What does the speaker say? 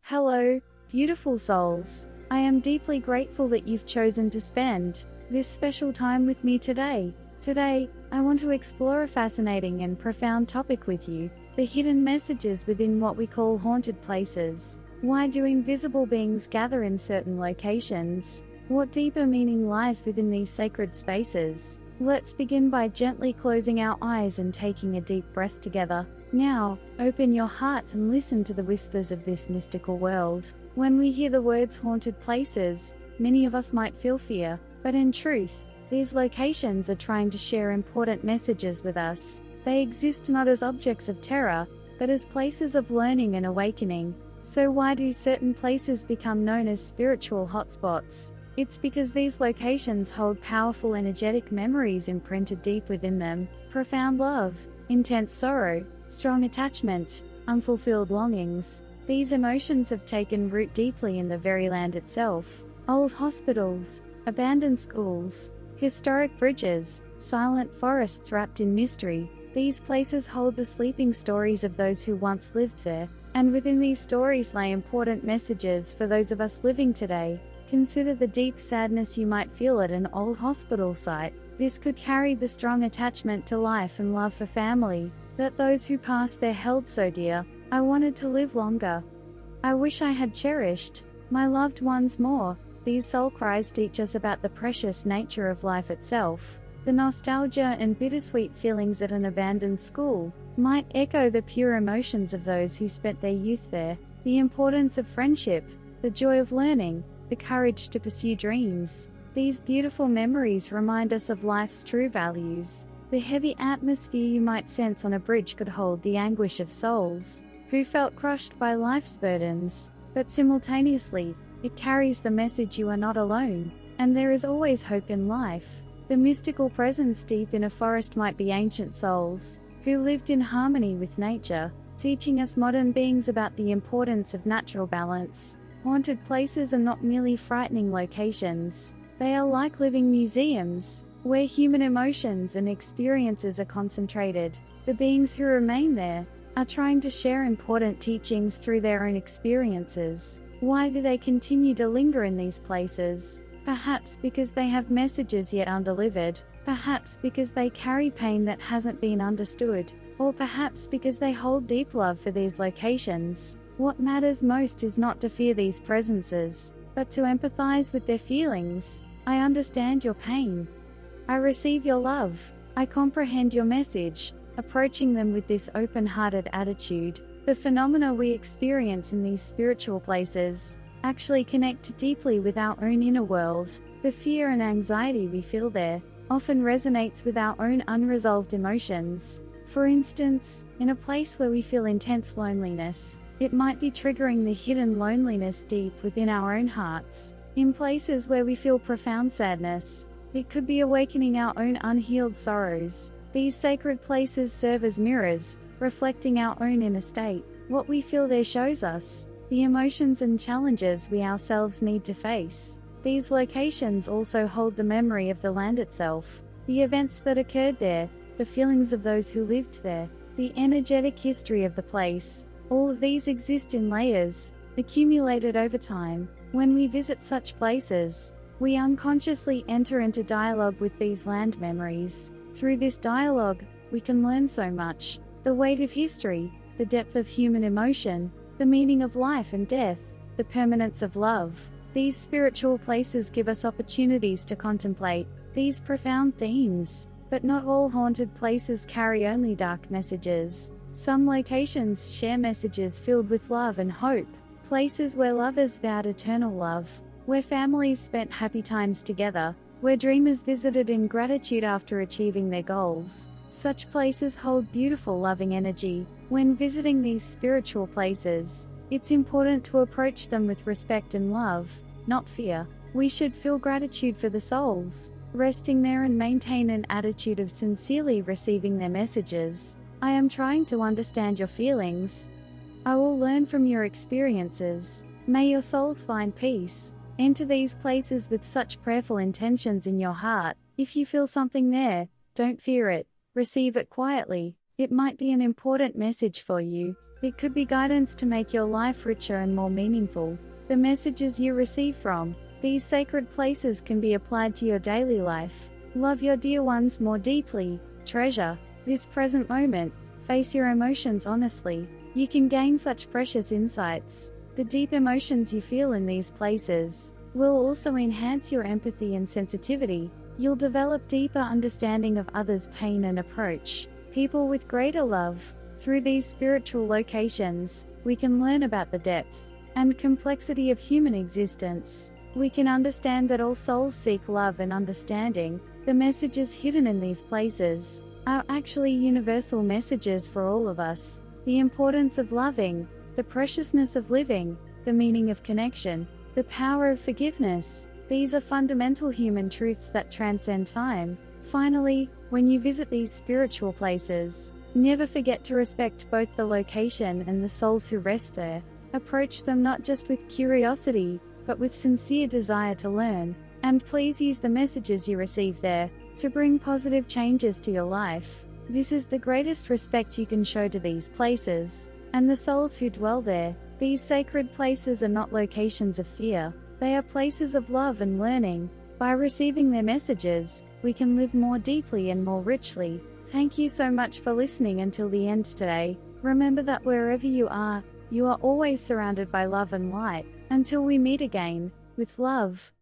Hello, beautiful souls. I am deeply grateful that you've chosen to spend this special time with me today. Today, I want to explore a fascinating and profound topic with you: the hidden messages within what we call haunted places. Why do invisible beings gather in certain locations? What deeper meaning lies within these sacred spaces? Let's begin by gently closing our eyes and taking a deep breath together. Now, open your heart and listen to the whispers of this mystical world. When we hear the words haunted places, many of us might feel fear, but in truth, these locations are trying to share important messages with us. They exist not as objects of terror, but as places of learning and awakening. So why do certain places become known as spiritual hotspots? It's because these locations hold powerful energetic memories imprinted deep within them: profound love, intense sorrow, strong attachment, unfulfilled longings. These emotions have taken root deeply in the very land itself. Old hospitals, abandoned schools, historic bridges, silent forests wrapped in mystery. These places hold the sleeping stories of those who once lived there, and within these stories lay important messages for those of us living today. Consider the deep sadness you might feel at an old hospital site. This could carry the strong attachment to life and love for family that those who passed there held so dear. I wanted to live longer. I wish I had cherished my loved ones more. These soul cries teach us about the precious nature of life itself. The nostalgia and bittersweet feelings at an abandoned school might echo the pure emotions of those who spent their youth there. The importance of friendship, the joy of learning, the courage to pursue dreams. These beautiful memories remind us of life's true values. The heavy atmosphere you might sense on a bridge could hold the anguish of souls who felt crushed by life's burdens, but simultaneously, it carries the message you are not alone, and there is always hope in life. The mystical presence deep in a forest might be ancient souls who lived in harmony with nature, teaching us modern beings about the importance of natural balance. Haunted places are not merely frightening locations. They are like living museums, where human emotions and experiences are concentrated. The beings who remain there are trying to share important teachings through their own experiences. Why do they continue to linger in these places? Perhaps because they have messages yet undelivered, perhaps because they carry pain that hasn't been understood, or perhaps because they hold deep love for these locations. What matters most is not to fear these presences, but to empathize with their feelings. I understand your pain. I receive your love. I comprehend your message. Approaching them with this open-hearted attitude, the phenomena we experience in these spiritual places actually connect deeply with our own inner world. The fear and anxiety we feel there often resonates with our own unresolved emotions. For instance, in a place where we feel intense loneliness, it might be triggering the hidden loneliness deep within our own hearts. In places where we feel profound sadness, it could be awakening our own unhealed sorrows. These sacred places serve as mirrors, reflecting our own inner state. What we feel there shows us the emotions and challenges we ourselves need to face. These locations also hold the memory of the land itself, the events that occurred there, the feelings of those who lived there, the energetic history of the place. All of these exist in layers, accumulated over time. When we visit such places, we unconsciously enter into dialogue with these land memories. Through this dialogue, we can learn so much: the weight of history, the depth of human emotion, the meaning of life and death, the permanence of love. These spiritual places give us opportunities to contemplate these profound themes. But not all haunted places carry only dark messages. Some locations share messages filled with love and hope. Places where lovers vowed eternal love, where families spent happy times together, where dreamers visited in gratitude after achieving their goals. Such places hold beautiful loving energy. When visiting these spiritual places, it's important to approach them with respect and love, not fear. We should feel gratitude for the souls resting there and maintain an attitude of sincerely receiving their messages. I am trying to understand your feelings. I will learn from your experiences. May your souls find peace. Enter these places with such prayerful intentions in your heart. If you feel something there, don't fear it. Receive it quietly. It might be an important message for you. It could be guidance to make your life richer and more meaningful. The messages you receive from these sacred places can be applied to your daily life. Love your dear ones more deeply, treasure this present moment, face your emotions honestly. You can gain such precious insights. The deep emotions you feel in these places will also enhance your empathy and sensitivity. You'll develop deeper understanding of others' pain and approach people with greater love. Through these spiritual locations, we can learn about the depth and complexity of human existence. We can understand that all souls seek love and understanding. The messages hidden in these places are actually universal messages for all of us. The importance of loving, the preciousness of living, the meaning of connection, the power of forgiveness. These are fundamental human truths that transcend time. Finally, when you visit these spiritual places, never forget to respect both the location and the souls who rest there. Approach them not just with curiosity, but with sincere desire to learn. And please use the messages you receive there to bring positive changes to your life. This is the greatest respect you can show to these places and the souls who dwell there. These sacred places are not locations of fear. They are places of love and learning. By receiving their messages, we can live more deeply and more richly. Thank you so much for listening until the end today. Remember that wherever you are always surrounded by love and light. Until we meet again, with love.